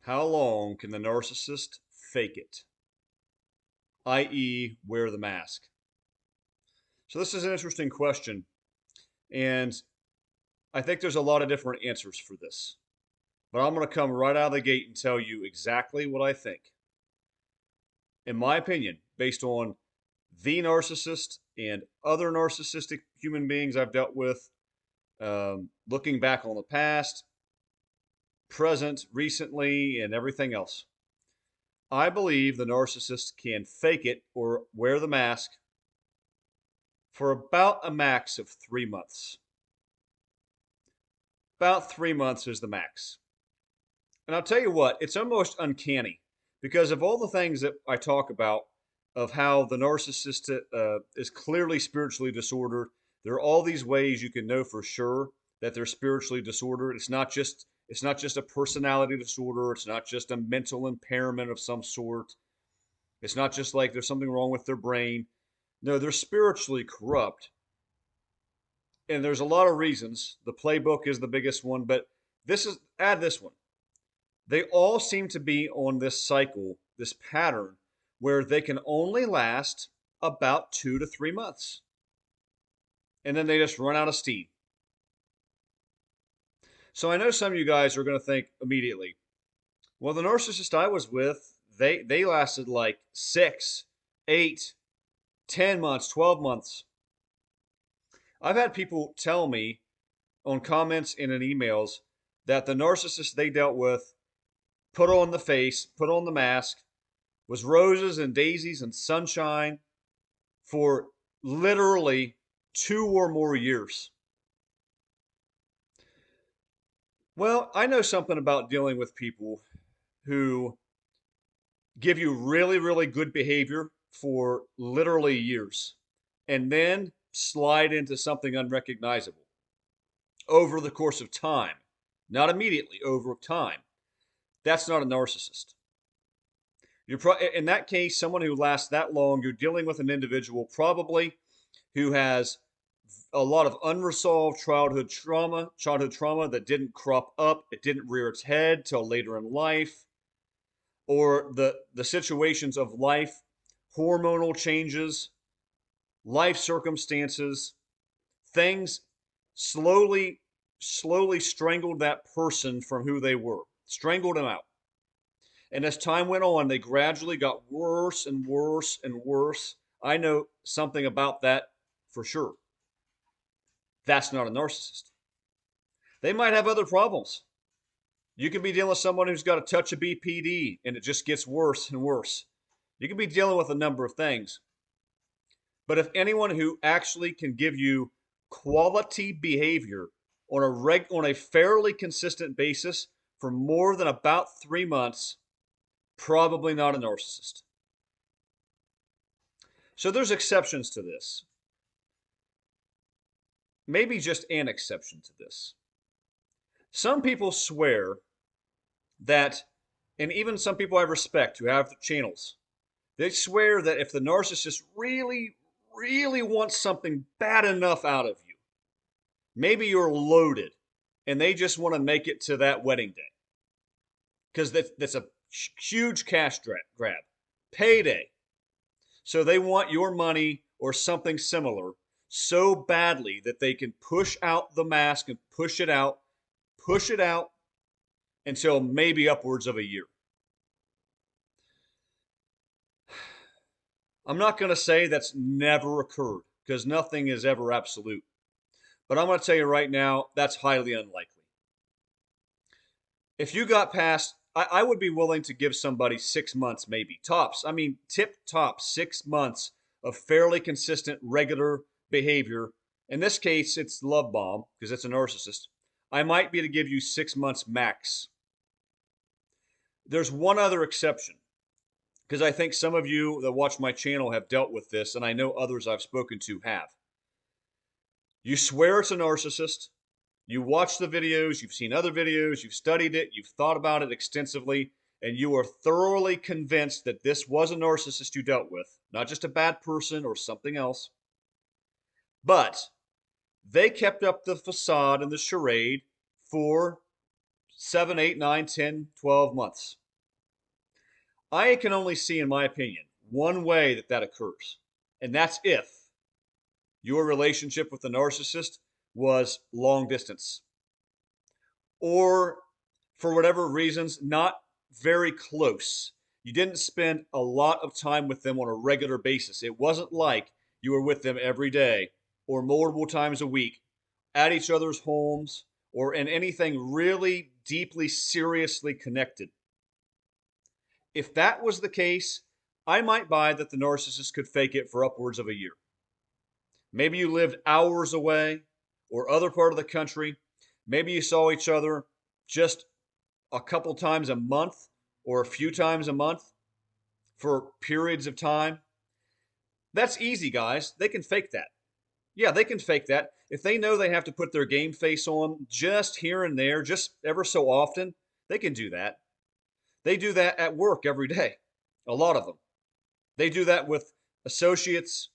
How long can the narcissist fake it, i.e., wear the mask? So, this is an interesting question, and I think there's a lot of different answers for this. But I'm going to come right out of the gate and tell you exactly what I think. In my opinion, based on the narcissist and other narcissistic human beings I've dealt with, looking back on the past, present, recently, and everything else. I believe the narcissist can fake it or wear the mask for about a max of 3 months. About 3 months is the max. And I'll tell you what, it's almost uncanny because of all the things that I talk about of how the narcissist is clearly spiritually disordered. There are all these ways you can know for sure that they're spiritually disordered. It's not just a personality disorder. It's not just a mental impairment of some sort. It's not just like there's something wrong with their brain. No, they're spiritually corrupt. And there's a lot of reasons. The playbook is the biggest one, but add this one. They all seem to be on this cycle, this pattern, where they can only last about 2 to 3 months. And then they just run out of steam. So I know some of you guys are going to think immediately, well, the narcissist I was with, they lasted like 6, 8, 10 months, 12 months. I've had people tell me on comments and in emails that the narcissist they dealt with put on the face, put on the mask, was roses and daisies and sunshine for literally 2 or more years. Well, I know something about dealing with people who give you really, really good behavior for literally years and then slide into something unrecognizable over the course of time, not immediately, over time. That's not a narcissist. In that case, someone who lasts that long, you're dealing with an individual probably who has a lot of unresolved childhood trauma that didn't crop up, it didn't rear its head till later in life, or the situations of life, hormonal changes, life circumstances, things slowly strangled that person from who they were, strangled them out. And as time went on, they gradually got worse and worse and worse. I know something about that for sure. That's not a narcissist. They might have other problems. You can be dealing with someone who's got a touch of BPD and it just gets worse and worse. You can be dealing with a number of things. But if anyone who actually can give you quality behavior on a fairly consistent basis for more than about 3 months, probably not a narcissist. So there's exceptions to this. Maybe just an exception to this. Some people swear that, and even some people I respect who have channels, they swear that if the narcissist really, really wants something bad enough out of you, maybe you're loaded and they just want to make it to that wedding day because that's a huge cash grab, payday. So they want your money or something similar so badly that they can push out the mask and push it out until maybe upwards of a year. I'm not going to say that's never occurred because nothing is ever absolute. But I'm going to tell you right now, that's highly unlikely. If you got past, I would be willing to give somebody 6 months, maybe tops. I mean, tip top 6 months of fairly consistent, regular behavior. In this case, it's love bomb because it's a narcissist. I might be able to give you 6 months max. There's one other exception because I think some of you that watch my channel have dealt with this, and I know others I've spoken to have. You swear it's a narcissist. You watch the videos, you've seen other videos, you've studied it, you've thought about it extensively, and you are thoroughly convinced that this was a narcissist you dealt with, not just a bad person or something else. But they kept up the facade and the charade for 7, 8, 9, 10, 12 months. I can only see, in my opinion, one way that that occurs, and that's if your relationship with the narcissist was long distance, or for whatever reasons, not very close. You didn't spend a lot of time with them on a regular basis. It wasn't like you were with them every day or multiple times a week at each other's homes or in anything really deeply, seriously connected. If that was the case, I might buy that the narcissist could fake it for upwards of a year. Maybe you lived hours away or other part of the country. Maybe you saw each other just a couple times a month or a few times a month for periods of time. That's easy, guys. They can fake that. Yeah, they can fake that. If they know they have to put their game face on just here and there, just ever so often, they can do that. They do that at work every day. A lot of them. They do that with associates,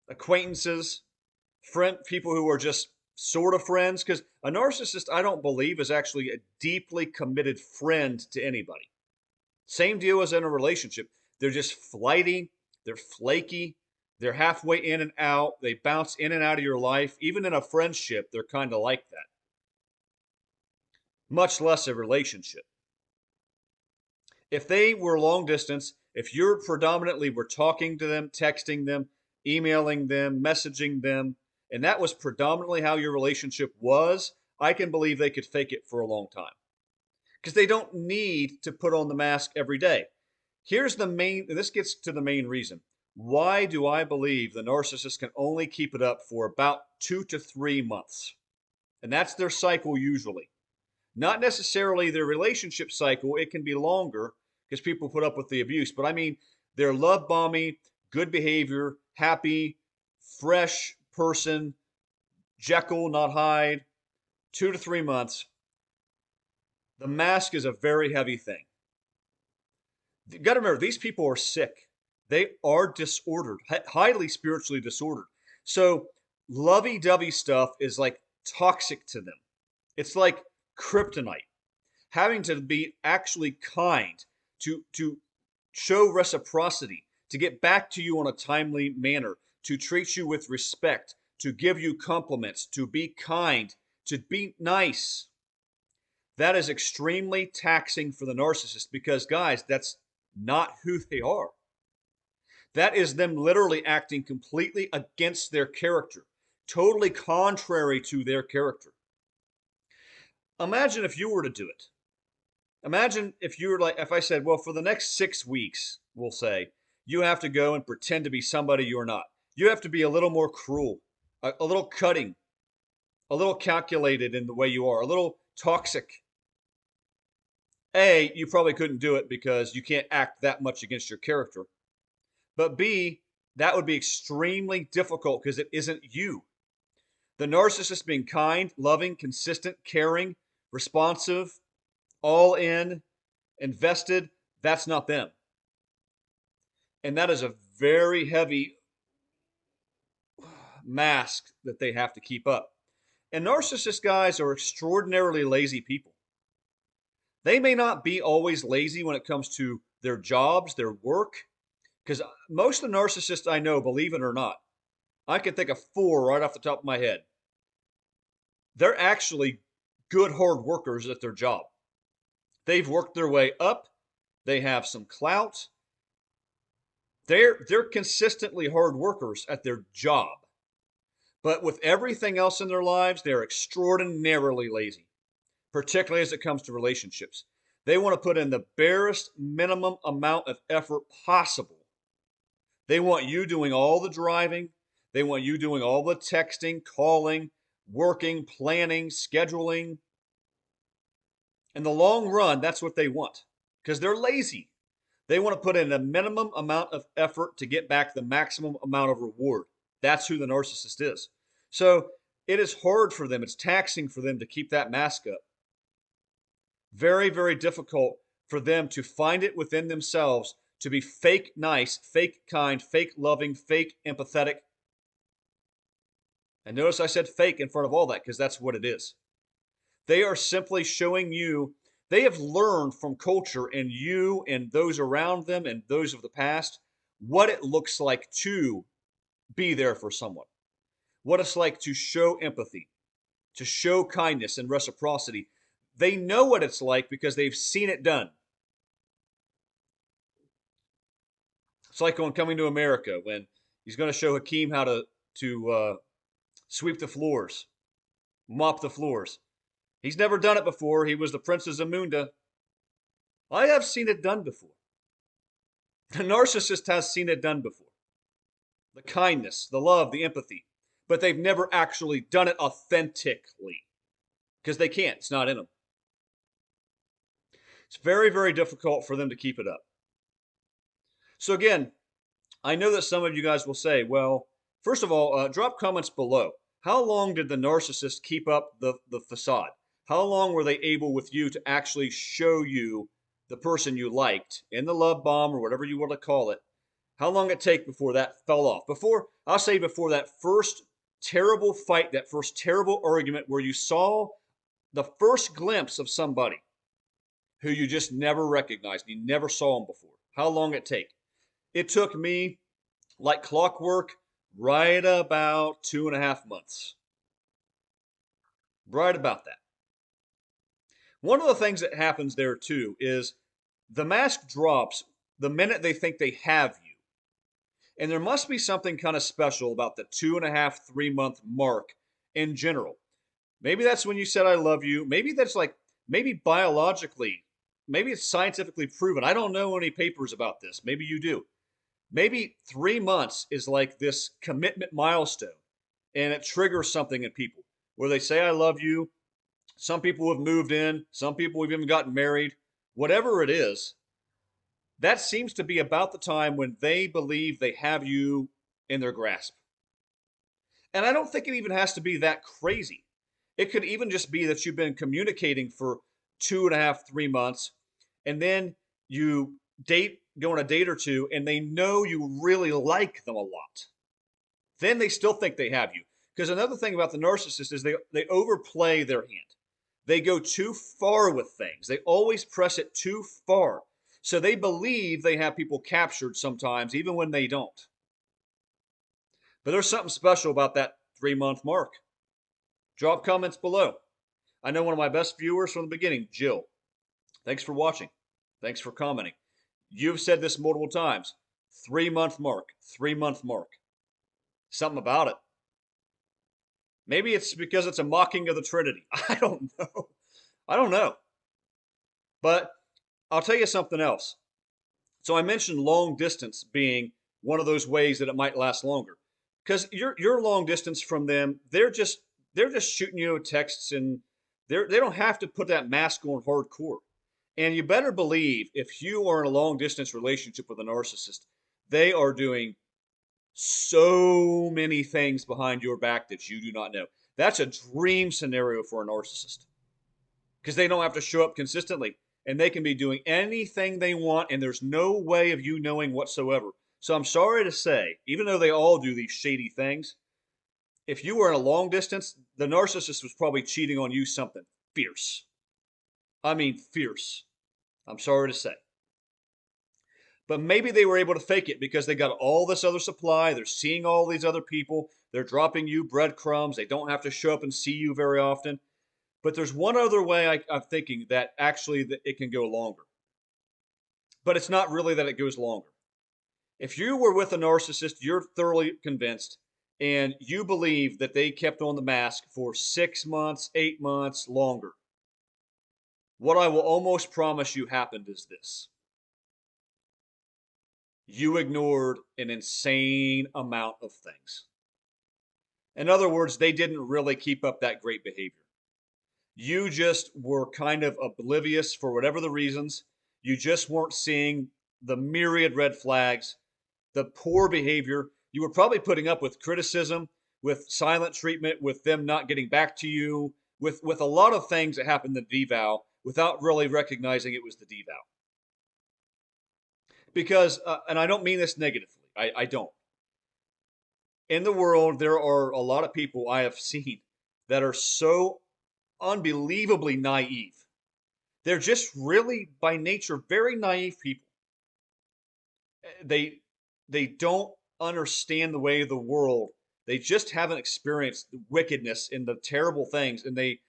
acquaintances, people who are just sort of friends. Because a narcissist, I don't believe, is actually a deeply committed friend to anybody. Same deal as in a relationship. They're just flighty, they're flaky, they're halfway in and out, they bounce in and out of your life. Even in a friendship, they're kind of like that, much less a relationship. If they were long distance, if you're predominantly were talking to them, texting them, emailing them, messaging them, and that was predominantly how your relationship was, I can believe they could fake it for a long time because they don't need to put on the mask every day. Here's the main, this gets to the main reason. Why do I believe the narcissist can only keep it up for about 2 to 3 months? And that's their cycle usually. Not necessarily their relationship cycle, it can be longer because people put up with the abuse, but I mean their love bombing, good behavior, happy, fresh person, Jekyll, not Hyde, 2 to 3 months. The mask is a very heavy thing. You got to remember, these people are sick. They are disordered, highly spiritually disordered. So lovey-dovey stuff is like toxic to them. It's like kryptonite. Having to be actually kind, to show reciprocity, to get back to you on a timely manner, to treat you with respect, to give you compliments, to be kind, to be nice. That is extremely taxing for the narcissist because, guys, that's not who they are. That is them literally acting completely against their character, totally contrary to their character. Imagine if you were to do it. Imagine if you were like, if I said, well, for the next 6 weeks, we'll say, you have to go and pretend to be somebody you're not. You have to be a little more cruel, a little cutting, a little calculated in the way you are, a little toxic. A, you probably couldn't do it because you can't act that much against your character. But B, that would be extremely difficult because it isn't you. The narcissist being kind, loving, consistent, caring, responsive, all in, invested, that's not them. And that is a very heavy mask that they have to keep up. And narcissist guys are extraordinarily lazy people. They may not be always lazy when it comes to their jobs, their work, because most of the narcissists I know, believe it or not, I can think of 4 right off the top of my head. They're actually good hard workers at their job. They've worked their way up. They have some clout. They're consistently hard workers at their job. But with everything else in their lives, they're extraordinarily lazy, particularly as it comes to relationships. They want to put in the barest minimum amount of effort possible. They want you doing all the driving. They want you doing all the texting, calling, working, planning, scheduling. In the long run, that's what they want because they're lazy. They want to put in a minimum amount of effort to get back the maximum amount of reward. That's who the narcissist is. So it is hard for them. It's taxing for them to keep that mask up. Very, very difficult for them to find it within themselves to be fake nice, fake kind, fake loving, fake empathetic. And notice I said fake in front of all that because that's what it is. They are simply showing you, they have learned from culture and you and those around them and those of the past what it looks like to be there for someone, what it's like to show empathy, to show kindness and reciprocity. They know what it's like because they've seen it done. It's like on Coming to America when he's going to show Hakeem how to sweep the floors, mop the floors. He's never done it before. He was the Prince of Zamunda. I have seen it done before. The narcissist has seen it done before. The kindness, the love, the empathy. But they've never actually done it authentically because they can't. It's not in them. It's very, very difficult for them to keep it up. So, again, I know that some of you guys will say, well, first of all, drop comments below. How long did the narcissist keep up the facade? How long were they able with you to actually show you the person you liked in the love bomb or whatever you want to call it? How long it take before that fell off? I'll say before that first terrible fight, that first terrible argument where you saw the first glimpse of somebody who you just never recognized, you never saw them before. How long it take? It took me like clockwork right about 2.5 months. Right about that. One of the things that happens there too is the mask drops the minute they think they have you. And there must be something kind of special about the 2.5, 3 month mark in general. Maybe that's when you said I love you. Maybe that's like, maybe biologically, maybe it's scientifically proven. I don't know any papers about this. Maybe you do. Maybe 3 months is like this commitment milestone and it triggers something in people where they say I love you. Some people have moved in, some people have even gotten married. Whatever it is, that seems to be about the time when they believe they have you in their grasp. And I don't think it even has to be that crazy. It could even just be that you've been communicating for 2.5, 3 months, and then you go on a date or two, and they know you really like them a lot. Then they still think they have you. Because another thing about the narcissist is they overplay their hand. They go too far with things. They always press it too far. So they believe they have people captured sometimes, even when they don't. But there's something special about that 3 month mark. Drop comments below. I know one of my best viewers from the beginning, Jill. Thanks for watching. Thanks for commenting. You've said this multiple times. 3 month mark. 3 month mark. Something about it. Maybe it's because it's a mocking of the Trinity. I don't know. I don't know. But I'll tell you something else. So I mentioned long distance being one of those ways that it might last longer. Because you're long distance from them, they're just shooting you texts and they don't have to put that mask on hardcore. And you better believe if you are in a long distance relationship with a narcissist, they are doing so many things behind your back that you do not know. That's a dream scenario for a narcissist because they don't have to show up consistently and they can be doing anything they want and there's no way of you knowing whatsoever. So I'm sorry to say, even though they all do these shady things, if you were in a long distance, the narcissist was probably cheating on you something fierce. I mean, fierce. I'm sorry to say. But maybe they were able to fake it because they got all this other supply. They're seeing all these other people. They're dropping you breadcrumbs. They don't have to show up and see you very often. But there's one other way I'm thinking that actually it can go longer. But it's not really that it goes longer. If you were with a narcissist, you're thoroughly convinced, and you believe that they kept on the mask for 6 months, 8 months, longer. What I will almost promise you happened is this. You ignored an insane amount of things. In other words, they didn't really keep up that great behavior. You just were kind of oblivious for whatever the reasons. You just weren't seeing the myriad red flags, the poor behavior. You were probably putting up with criticism, with silent treatment, with them not getting back to you, with a lot of things that happened in the deval without really recognizing it was the deval. Because, and I don't mean this negatively, I don't. In the world, there are a lot of people I have seen that are so unbelievably naive. They're just really, by nature, very naive people. They they don't understand the way of the world. They just haven't experienced the wickedness and the terrible things, and they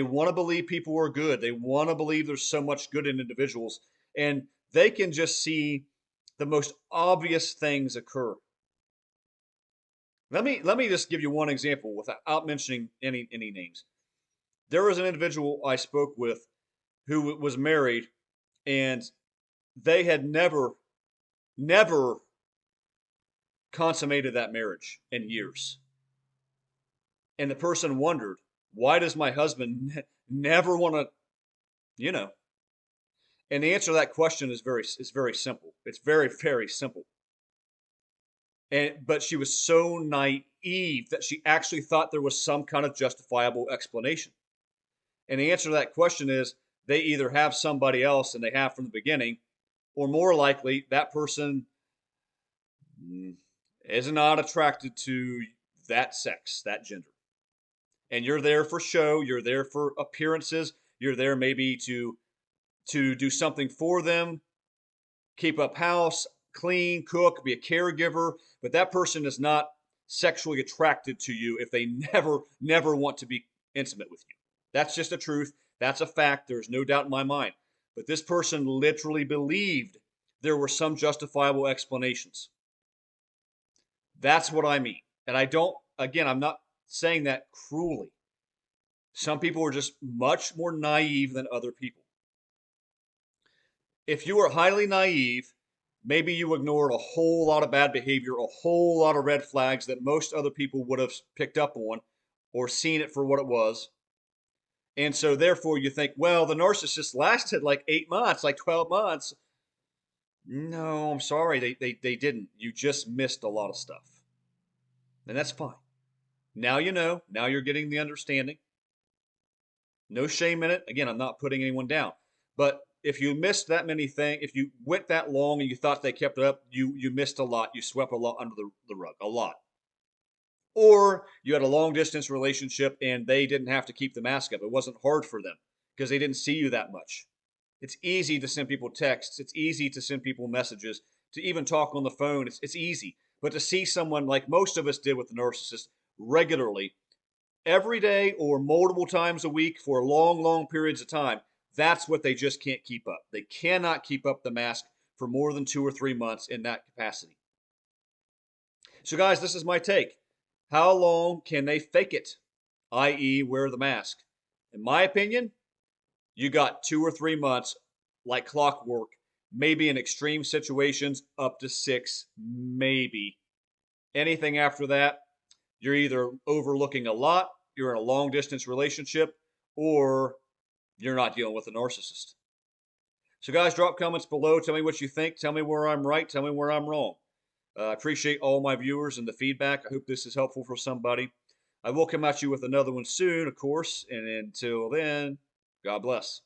want to believe people are good. They want to believe there's so much good in individuals, and they can just see the most obvious things occur. Let me just give you one example without mentioning any names. There was an individual I spoke with who was married, and they had never consummated that marriage in years. And the person wondered, why does my husband never want to, you know? And the answer to that question is very simple. It's very simple. And but she was so naive that she actually thought there was some kind of justifiable explanation. And the answer to that question is they either have somebody else and they have from the beginning, or more likely that person is not attracted to that sex, that gender. And you're there for show, you're there for appearances, you're there maybe to do something for them, keep up house, clean, cook, be a caregiver, but that person is not sexually attracted to you if they never want to be intimate with you. That's just a truth. That's a fact. There's no doubt in my mind. But this person literally believed there were some justifiable explanations. That's what I mean. And I don't, again, I'm not saying that cruelly. Some people are just much more naive than other people. If you are highly naive, maybe you ignored a whole lot of bad behavior, a whole lot of red flags that most other people would have picked up on or seen it for what it was. And so therefore you think, well, the narcissist lasted like 8 months, like 12 months. No, I'm sorry, they didn't. You just missed a lot of stuff. And that's fine. Now you know, now you're getting the understanding. No shame in it. Again, I'm not putting anyone down. But if you missed that many things, if you went that long and you thought they kept it up, you missed a lot. You swept a lot under the rug, a lot. Or you had a long distance relationship and they didn't have to keep the mask up. It wasn't hard for them because they didn't see you that much. It's easy to send people texts. It's easy to send people messages, to even talk on the phone. It's easy. But to see someone like most of us did with the narcissist regularly, every day or multiple times a week for long periods of time, that's what they just can't keep up. They cannot keep up the mask for more than 2 or 3 months in that capacity. So, guys, this is my take. How long can they fake it, i.e., wear the mask? In my opinion, you got 2 or 3 months like clockwork, maybe in extreme situations up to 6, maybe. Anything after that, you're either overlooking a lot, you're in a long distance relationship, or you're not dealing with a narcissist. So, guys, drop comments below. Tell me what you think. Tell me where I'm right. Tell me where I'm wrong. I appreciate all my viewers and the feedback. I hope this is helpful for somebody. I will come at you with another one soon, of course. And until then, God bless.